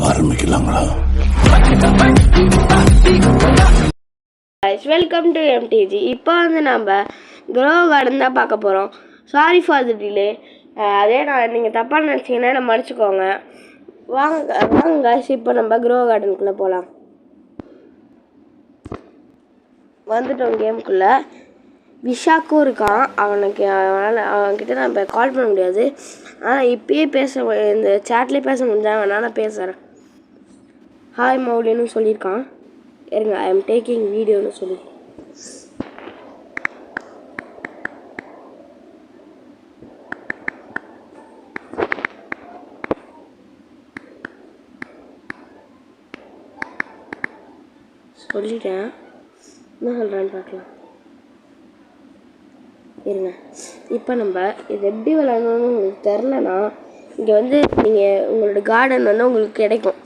ஆரம்பிக்கலாங்களா? Welcome to MTG. இப்போ வந்து நம்ம க்ரோ கார்டன் தான் பார்க்க போகிறோம். Sorry for the delay. அதே நீங்கள் தப்பாக நினச்சிங்கன்னா நம்ம மடிச்சுக்கோங்க. வாங்க இப்போ நம்ம க்ரோ கார்டனுக்குள்ளே போகலாம். வந்துட்டோம் கேமுக்குள்ளே. விஷாக்கும் இருக்கான். அவன்கிட்ட நான் இப்போ கால் பண்ண முடியாது. ஆனால் இப்பயே இந்த சேட்லேயே பேச முடிஞ்சா நான் பேசுகிறேன். ஹாய் மௌலின்னு சொல்லியிருக்கான். இருங்க, ஐ எம் டேக்கிங் வீடியோன்னு சொல்லி சொல்லிட்டேன். என்ன சொல்கிறான்னு பார்க்கலாம். இருங்க, இப்போ நம்ம இது எப்படி விளையாடணும்னு உங்களுக்கு தெரிலனா இங்கே வந்து நீங்கள் உங்களோட கார்டன் வந்து உங்களுக்கு கிடைக்கும்.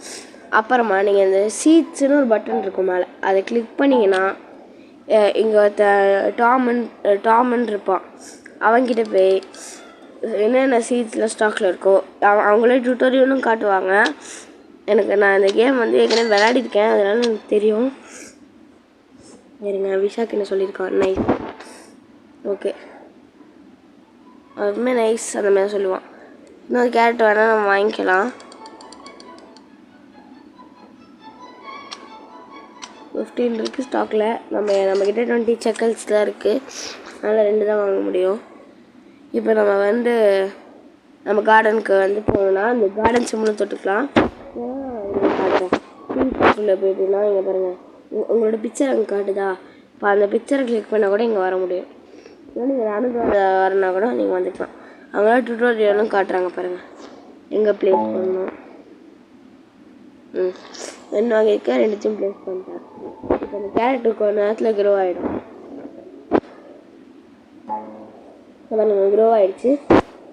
அப்புறமா நீங்கள் இந்த சீட்ஸ்னு ஒரு பட்டன் இருக்கும் மேலே, அதை கிளிக் பண்ணிங்கன்னா இங்கே டாமன் இருப்பான். அவன்கிட்ட போய் என்னென்ன சீட்ஸில் ஸ்டாக்கில் இருக்கோ அவங்களே ட்யூட்டோரியலும் காட்டுவாங்க. நான் இந்த கேம் வந்து ஏற்கனவே விளையாடிருக்கேன், அதனால எனக்கு தெரியும். இருங்க, விஷாக்கு என்ன சொல்லியிருக்கான். நைஸ், ஓகே, அதுவுமே நைஸ் அந்த மாதிரி சொல்லுவான். இன்னொரு கேரட் வேணால் நம்ம வாங்கிக்கலாம். 15 இருக்குது ஸ்டாக்கில். நம்மக்கிட்ட 20 செக்கல்ஸ் தான் இருக்குது, அதனால் 2 தான் வாங்க முடியும். இப்போ நம்ம வந்து நம்ம கார்டனுக்கு வந்து போனோம்னா அந்த கார்டன் சிம்மில் தொட்டுக்கலாம். காட்டுறேன் போயிட்டுனா இங்கே பாருங்கள், உங்களோட பிக்சர் அங்கே காட்டுதா? இப்போ அந்த பிக்சரை கிளிக் பண்ணால் கூட இங்கே வர முடியும். நீங்கள் நடந்து வரனா கூட நீங்கள் வந்துக்கலாம். அவங்களாம் ட்யூட்டோரியலும் காட்டுறாங்க பாருங்கள், எங்கே ப்ளேஸ் பண்ணணும். ரெண்டு வாங்கியிருக்க, 2த்தையும் ப்ளேஸ் பண்ணிட்டேன். இப்போ அந்த கேரட்டுக்கு ஒரு நேரத்தில் க்ரோ ஆகிடும். நம்ம க்ரோ ஆகிடுச்சு.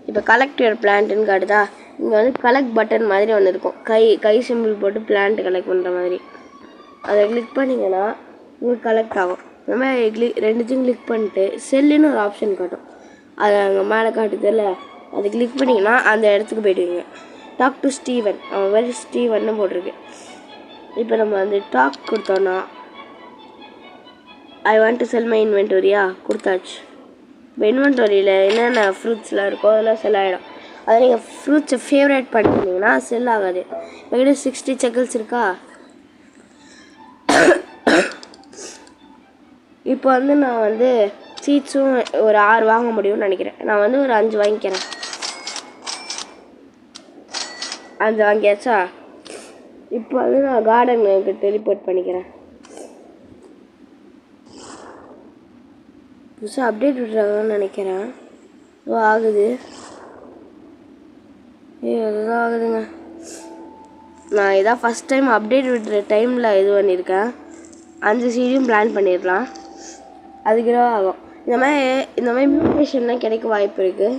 இப்போ கலெக்ட் யுவர் பிளான்ட்டுன்னு காட்டுதா? இங்கே வந்து கலெக்ட் பட்டன் மாதிரி ஒன்று இருக்கும். கை சிம்பிள் போட்டு பிளான்ட் கலெக்ட் பண்ணுற மாதிரி. அதை கிளிக் பண்ணிங்கன்னா உங்களுக்கு கலெக்ட் ஆகும். இந்த மாதிரி 2த்தையும் கிளிக் பண்ணிட்டு செல்லுன்னு ஒரு ஆப்ஷன் காட்டும். அதை அங்கே மேலே காட்டுதில்ல, அதை கிளிக் பண்ணிங்கன்னா அந்த இடத்துக்கு போய்டுவீங்க. டாக் டு ஸ்டீவன், அவன் வேறு ஸ்டீவன்னு போட்டிருக்கு. இப்போ நம்ம வந்து டாக் கொடுத்தோன்னா I want to sell my இன்வென்டரியா கொடுத்தாச்சு. இப்போ இன்வென்டரியில் என்னென்ன ஃப்ரூட்ஸ்லாம் இருக்கோ அதெல்லாம் செல் ஆகிடும். அதை நீங்கள் ஃப்ரூட்ஸை ஃபேவரேட் பண்ணிட்டீங்கன்னா செல் ஆகாது. என்கிட்ட 60 செக்கல்ஸ் இருக்கா. இப்போ வந்து நான் வந்து சீட்ஸும் ஒரு 6 வாங்க முடியும்னு நினைக்கிறேன். நான் வந்து ஒரு 5 வாங்கிக்கிறேன். 5 வாங்கியாச்சா? இப்போ வந்து நான் கார்டனுக்கு டெலிபோர்ட் பண்ணிக்கிறேன். புதுசாக அப்டேட் விட்றாங்கன்னு நினைக்கிறேன். ஆகுது, அதுதான் ஆகுதுங்க. நான் இதான் ஃபஸ்ட் டைம் அப்டேட் விடுற டைமில் இது பண்ணியிருக்கேன். 5 சீடியும் பிளான் பண்ணிடலாம், அதுக்கு தான் ஆகும். இந்த மாதிரி மியூட்டேஷன்லாம் கிடைக்க வாய்ப்பு இருக்குது.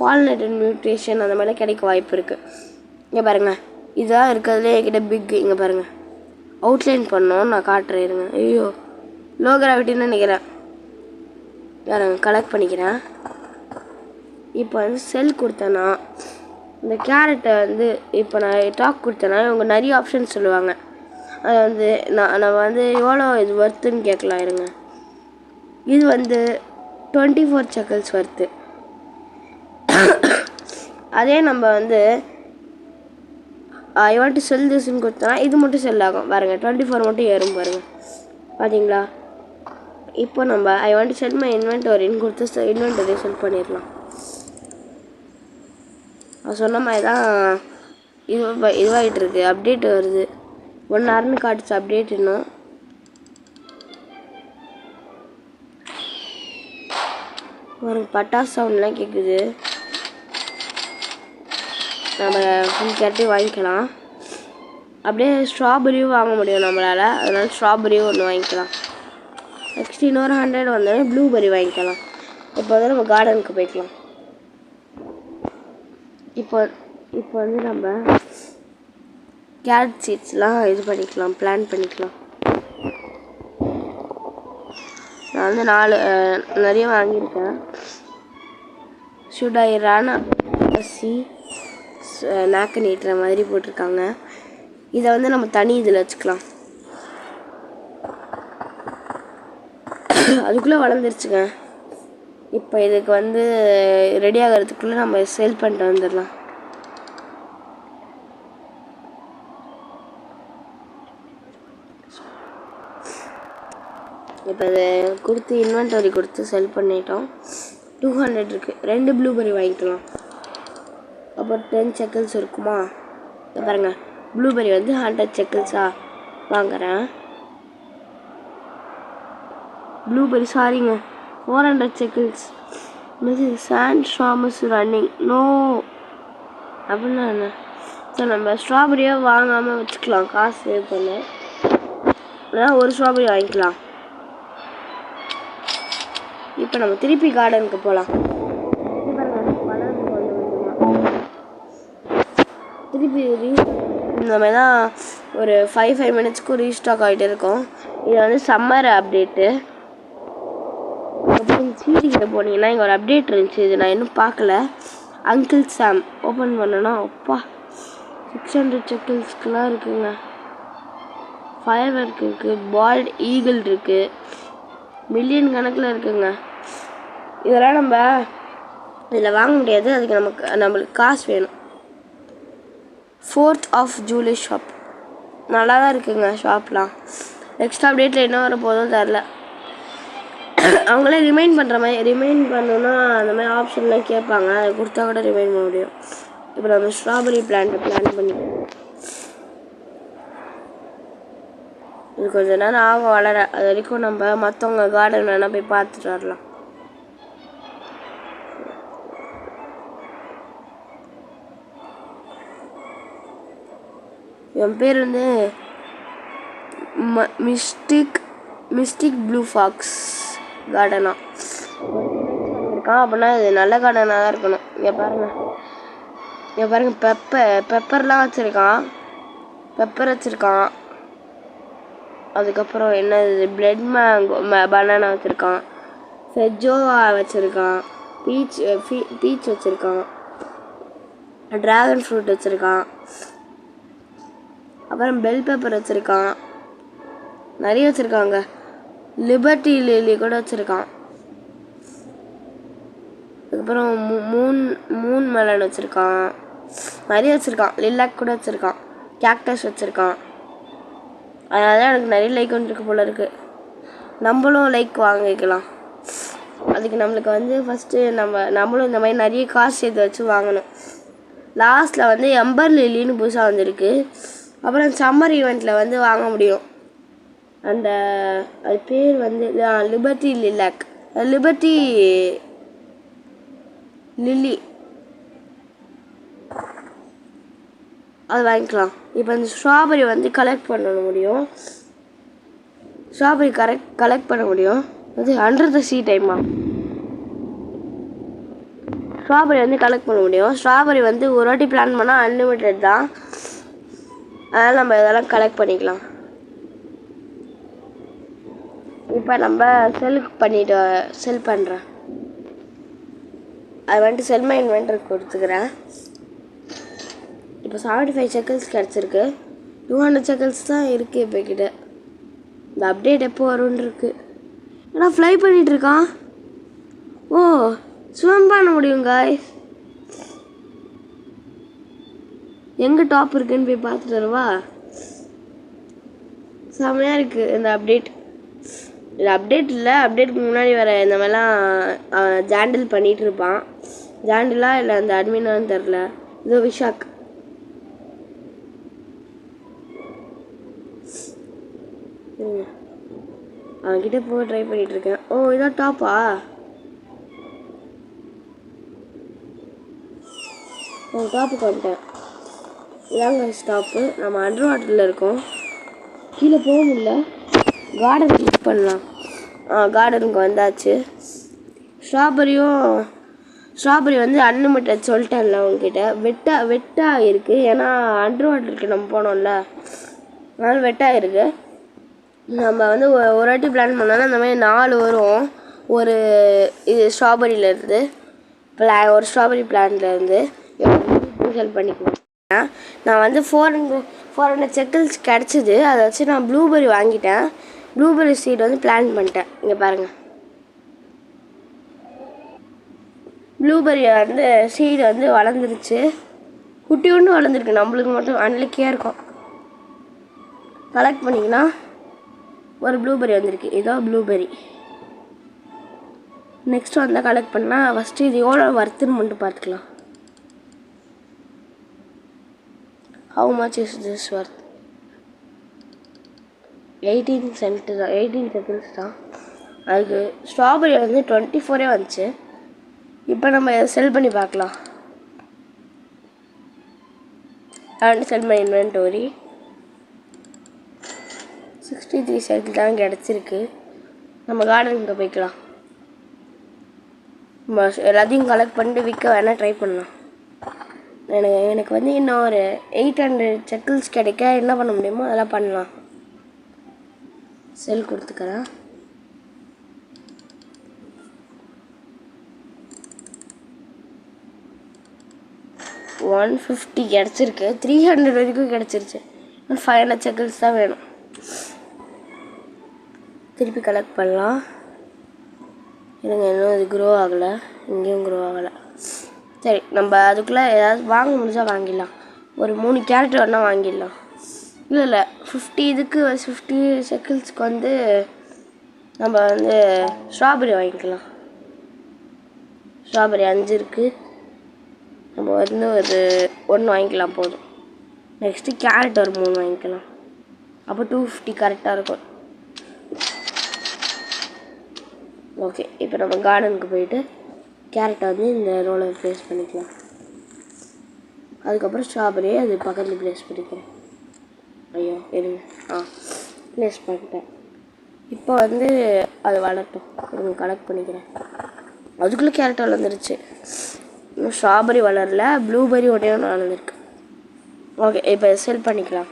பாலினேட்டட் மியூட்டேஷன் அந்த மாதிரிலாம் கிடைக்க வாய்ப்பு இருக்குது. இங்கே பாருங்கள், இதுதான் இருக்கிறதுலே என்கிட்ட பிக். இங்கே பாருங்கள், அவுட்லைன் பண்ணோன்னு நான் காட்டுறேன். இருங்க, ஐயோ லோ கிராவிட்டின்னு நினைக்கிறேன். பாருங்க, கலெக்ட் பண்ணிக்கிறேன். இப்போ வந்து செல் கொடுத்தேன்னா இந்த கேரட்டை வந்து இப்போ நான் டாக் கொடுத்தேன்னா இவங்க நிறைய ஆப்ஷன் சொல்லுவாங்க. அது வந்து நம்ம வந்து எவ்வளோ இது ஒர்த்துன்னு கேட்கலாம். இருங்க, இது வந்து 24 செக்கல்ஸ் ஒர்த்து. அதே நம்ம வந்து ஐ வாண்ட் டு செல் திஸ்ன்னு கொடுத்தோன்னா இது மட்டும் செல் ஆகும். பாருங்கள், 24 மட்டும் ஏறும் பாருங்கள், பார்த்தீங்களா? இப்போ நம்ம I want to sell my இன்வென்டரின்னு கொடுத்து இன்வென்டரி செல் பண்ணிடலாம். சொன்ன மாதிரி தான் இதுவாகிட்டு இருக்கு. அப்டேட் வருது, 1 hourன்னு காட்டுச்சு அப்டேட். இன்னும் ஒரு பட்டாசு சவுண்ட்லாம் கேட்குது. நம்ம ஃபுல் கேரட்டையும் வாங்கிக்கலாம். அப்படியே ஸ்ட்ராபெரியும் வாங்க முடியும் நம்மளால், அதனால ஸ்ட்ராபெரியும் ஒன்று வாங்கிக்கலாம். நெக்ஸ்ட் இன்னொரு 100 வந்தோடனே ப்ளூபெரி வாங்கிக்கலாம். இப்போ வந்து நம்ம கார்டனுக்கு போய்க்கலாம். இப்போ வந்து நம்ம கேரட் சீட்ஸ்லாம் இது பண்ணிக்கலாம், பிளான் பண்ணிக்கலாம். நான் வந்து 4 நிறைய வாங்கியிருக்கேன். ஷுட் ஐ ரன் சி நாக்கு நீட்டுற மாதிரி போட்டிருக்காங்க. இதை வந்து நம்ம தனி இதில் வச்சுக்கலாம். அதுக்குள்ளே வளர்ந்துருச்சுங்க. இப்போ இதுக்கு வந்து ரெடி ஆகிறதுக்குள்ளே நம்ம சேல் பண்ணிட்டு வந்துடலாம். இப்போ இதை கொடுத்து இன்வென்டரி கொடுத்து செல் பண்ணிட்டோம். 200 இருக்குது. 2 ப்ளூபெர்ரி வாங்கிக்கலாம். அப்புறம் 10 செக்கிள்ஸ் இருக்குமா? பாருங்கள், ப்ளூபெர்ரி வந்து 100 செக்கிள்ஸாக வாங்குகிறேன். ப்ளூபெர்ரி சாரிங்க, 400 செக்கிள்ஸ். சாண்ட் ஸ்ட்ராமஸ் ரன்னிங் நோ அப்படின்னா என்ன? சரி, நம்ம ஸ்ட்ராபெரியாக வாங்காமல் வச்சுக்கலாம். காசு சேவ் பண்ண அதான் ஒரு ஸ்ட்ராபெரி வாங்கிக்கலாம். இப்போ நம்ம திருப்பி கார்டனுக்கு போகலாம். திருப்பி இந்த மாதிரி தான் ஒரு 5 மினிட்ஸ்க்கு ரீஸ்டாக் ஆகிட்டு இருக்கும். இது வந்து சம்மர் அப்டேட்டு. அப்புறம் சீடிக்கிட்ட போனீங்கன்னா இங்கே ஒரு அப்டேட் இருந்துச்சு. இது நான் இன்னும் பார்க்கல. அங்கிள் சாம் ஓப்பன் பண்ணனா அப்பா 600 செக்கிள்ஸ்க்குலாம் இருக்குங்க. ஃபயர் ஒர்க் இருக்குது, பால்ட் ஈகிள் இருக்குது, மில்லியன் கணக்கில் இருக்குங்க. இதெல்லாம் நம்ம இதில் வாங்க முடியாது. அதுக்கு நம்மளுக்கு காசு வேணும். 4th of July ஷாப் நல்லா தான் இருக்குங்க. ஷாப்லாம் நெக்ஸ்ட் அப்டேட்டில் என்ன வர போதும் தெரில. அவங்களே ரிமைண்ட் பண்ணணுன்னா அந்த மாதிரி ஆப்ஷன்லாம் கேட்பாங்க. அதை கொடுத்தா கூட ரிமைண்ட் பண்ண முடியும். இப்போ நம்ம ஸ்ட்ராபெரி பிளான்ட்டை பிளான் பண்ணிக்கணும். இது கொஞ்சம் நேரம் ஆகும் வளர. அது வரைக்கும் நம்ம மற்றவங்க கார்டன் வேணால் போய் பார்த்துட்டு வரலாம். என் பேர் வந்து மிஸ்டிக் ப்ளூ ஃபாக்ஸ் கார்டனா இருக்கான். அப்படின்னா இது நல்ல கார்டனாக தான் இருக்கணும். இங்கே பாருங்கள் பெப்பர்லாம் வச்சுருக்கான். பெப்பர் வச்சுருக்கான். அதுக்கப்புறம் என்ன பிளட் மேங்கோ பனானா வச்சுருக்கான். ஃபெஜோவா வச்சுருக்கான். பீச் வச்சுருக்கான். ட்ராகன் ஃப்ரூட் வச்சுருக்கான். அப்புறம் பெல் பெப்பர் வச்சுருக்கான். நிறைய வச்சுருக்காங்க. லிபர்ட்டி லில்லி கூட வச்சுருக்கான். அதுக்கப்புறம் மூன் மெலன் வச்சுருக்கான். நிறைய வச்சுருக்கான். லில்லாக் கூட வச்சுருக்கான். கேக்டஸ் வச்சுருக்கான். அதனால தான் எனக்கு நிறைய லைக் வந்துருக்கு போல இருக்குது. நம்மளும் லைக் வாங்கிக்கலாம். அதுக்கு நம்மளுக்கு வந்து ஃபஸ்ட்டு நம்மளும் இந்த மாதிரி நிறைய காசு சேர்த்து வச்சு வாங்கணும். லாஸ்ட்டில் வந்து எம்பர் லில்லின்னு புதுசாக வந்திருக்கு. அப்புறம் சம்மர் ஈவெண்ட்டில் வந்து வாங்க முடியும். அது பேர் வந்து லிபர்ட்டி லில்லாக், லிபர்ட்டி லில்லி, அது வாங்கிக்கலாம். இப்போ இந்த ஸ்ட்ராபெரி வந்து கலெக்ட் பண்ண முடியும். கலெக்ட் பண்ண முடியும். அது 100 சீட் டைமா ஸ்ட்ராபெரி வந்து கலெக்ட் பண்ண முடியும். ஸ்ட்ராபெரி வந்து ஒரு வாட்டி பிளான் பண்ணால் அன்லிமிட்டட் தான். அதனால் நம்ம இதெல்லாம் கலெக்ட் பண்ணிக்கலாம். இப்போ நம்ம செல் பண்ணுறேன். அது வந்துட்டு செல் மை இன்வென்டர் கொடுத்துக்கிறேன். இப்போ 75 செக்கிள்ஸ் கிடச்சிருக்கு. 200 செக்கிள்ஸ் தான் இருக்குது இப்போ கிட்ட. இந்த அப்டேட் எப்போ வரும்னு இருக்கு. ஏன்னா ஃப்ளை பண்ணிகிட்ருக்கான். ஓ, ஸ்விம் பண்ண முடியும் காய்ஸ். எங்கே டாப் இருக்குன்னு போய் பார்த்துட்டு வருவா. செம்மையாக இருக்குது இந்த அப்டேட். இது அப்டேட் இல்லை, அப்டேட்டுக்கு முன்னாடி வர இந்த மாதிரிலாம் ஜாண்டில் பண்ணிகிட்டு இருப்பான். ஜாண்டிலா இல்லை அந்த அட்மினான்னு தெரில. இதோ விஷாக். அவன்கிட்ட போக ட்ரை பண்ணிகிட்ருக்கேன். ஓ, இதான் டாப்பா? டாப்புக்கு வந்துட்டேன். இதாங்க ஸ்டாப்பு. நம்ம அண்டர் வாட்டரில் இருக்கோம். கீழே போக முடியல. கார்டன் கிளிக் பண்ணலாம். கார்டனுக்கு வந்தாச்சு. ஸ்ட்ராபெரி வந்து அன்லிமிட்டட் சொல்லிட்டேன்ல உங்ககிட்ட. வெட்டாக இருக்குது. ஏன்னா அண்டர் வாட்டருக்கு நம்ம போனோம்ல, அதனால வெட்டாக இருக்குது. நம்ம வந்து ஒரு வாட்டி பிளான் பண்ணோன்னா அந்த மாதிரி 4 வரும். ஒரு இது ஸ்ட்ராபெரியிலேருந்து ஒரு ஸ்ட்ராபெரி பிளான்லேருந்து ஹெல்ப் பண்ணிக்குவேன். நான் வந்து 400 செக்கிள்ஸ் கிடச்சிது. அதை வச்சு நான் ப்ளூபெர்ரி வாங்கிட்டேன். ப்ளூபெர்ரி சீட் வந்து பிளான் பண்ணிட்டேன். இங்கே பாருங்கள், ப்ளூபெர்ரி வந்து சீடு வந்து வளர்ந்துருச்சு. குட்டி ஒன்று வளர்ந்துருக்கு. நம்மளுக்கு மட்டும் அன்லக்கியாக இருக்கும். கலெக்ட் பண்ணிங்கன்னா ஒரு ப்ளூபெர்ரி வந்திருக்கு. இதோ ப்ளூபெர்ரி. நெக்ஸ்ட் வந்தால் கலெக்ட் பண்ணால் ஃபஸ்ட்டு இது எவ்வளோ வர்த்துன்னு மட்டும் பார்த்துக்கலாம். How much is this worth? 18 cent தான், 18 செகண்ட்ஸ் தான். அதுக்கு ஸ்ட்ராபெரி வந்து 24 வந்துச்சு. இப்போ நம்ம செல் பண்ணி பார்க்கலாம். செல் பண்ணி இன்வென்டோரி 63 செகண்ட் தான் கிடச்சிருக்கு. நம்ம கார்டனுக்கு போய்க்கலாம். நம்ம எல்லாத்தையும் கலெக்ட் பண்ணிட்டு விற்க வேணால் ட்ரை பண்ணலாம். எனக்கு வந்து இன்னும் ஒரு 800 செக்கிள்ஸ் கிடைக்க என்ன பண்ண முடியுமோ அதெல்லாம் பண்ணலாம். செல் கொடுத்துக்கிறேன். $150 கிடச்சிருக்கு. 300 வரைக்கும் கிடச்சிருச்சு. 500 செக்கிள்ஸ் தான் வேணும். திருப்பி கலெக்ட் பண்ணலாம். இருங்க, இன்னும் இது க்ரோ ஆகலை. இங்கேயும் க்ரோ ஆகலை. சரி, நம்ம அதுக்குள்ளே ஏதாவது வாங்க முடிஞ்சால் வாங்கிடலாம். ஒரு 3 கேரட் வேணால் வாங்கிடலாம். இல்லை 50 செக்கிள்ஸ்க்கு வந்து நம்ம வந்து ஸ்ட்ராபெரி வாங்கிக்கலாம். ஸ்ட்ராபெரி 5 இருக்குது. நம்ம வந்து ஒரு 1 வாங்கிக்கலாம் போதும். நெக்ஸ்ட்டு கேரட் ஒரு 3 வாங்கிக்கலாம். அப்போ 250 கரெக்டாக இருக்கும். ஓகே, இப்போ நம்ம கார்டனுக்கு போயிட்டு கேரட்டை வந்து இந்த ரோலை ப்ளேஸ் பண்ணிக்கலாம். அதுக்கப்புறம் ஸ்ட்ராபெரியை அது பக்கத்தில் ப்ளேஸ் பண்ணிக்கிறேன். ஐயோ இருங்க, ப்ளேஸ் பண்ணிட்டேன். இப்போ வந்து அது வளரட்டும். இருங்க, கலெக்ட் பண்ணிக்கிறேன். அதுக்குள்ளே கேரட் வளர்ந்துருச்சு. இன்னும் ஸ்ட்ராபெரி வளரல. ப்ளூபெர்ரி ஒன்றே ஒன்று வளர்ந்துருக்கு. ஓகே, இப்போ செல் பண்ணிக்கலாம்.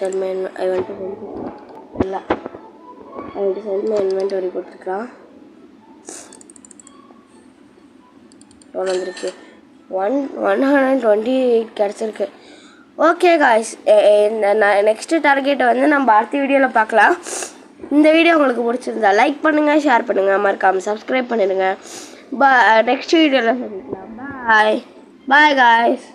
செல் இல்லை, அதுக்கு செல் இன்வென்டரி கொடுத்துக்கலாம். எவ்வளோ வந்துருக்கு? 128 கிடச்சிருக்கு. ஓகே காய்ஸ், நெக்ஸ்ட்டு டார்கெட்டை வந்து நம்ம அடுத்த வீடியோவில் பார்க்கலாம். இந்த வீடியோ உங்களுக்கு பிடிச்சிருந்தா லைக் பண்ணுங்கள், ஷேர் பண்ணுங்கள், மறக்காமல் சப்ஸ்கிரைப் பண்ணிடுங்க. நெக்ஸ்ட் வீடியோவில் சந்திக்கலாம். Bye guys.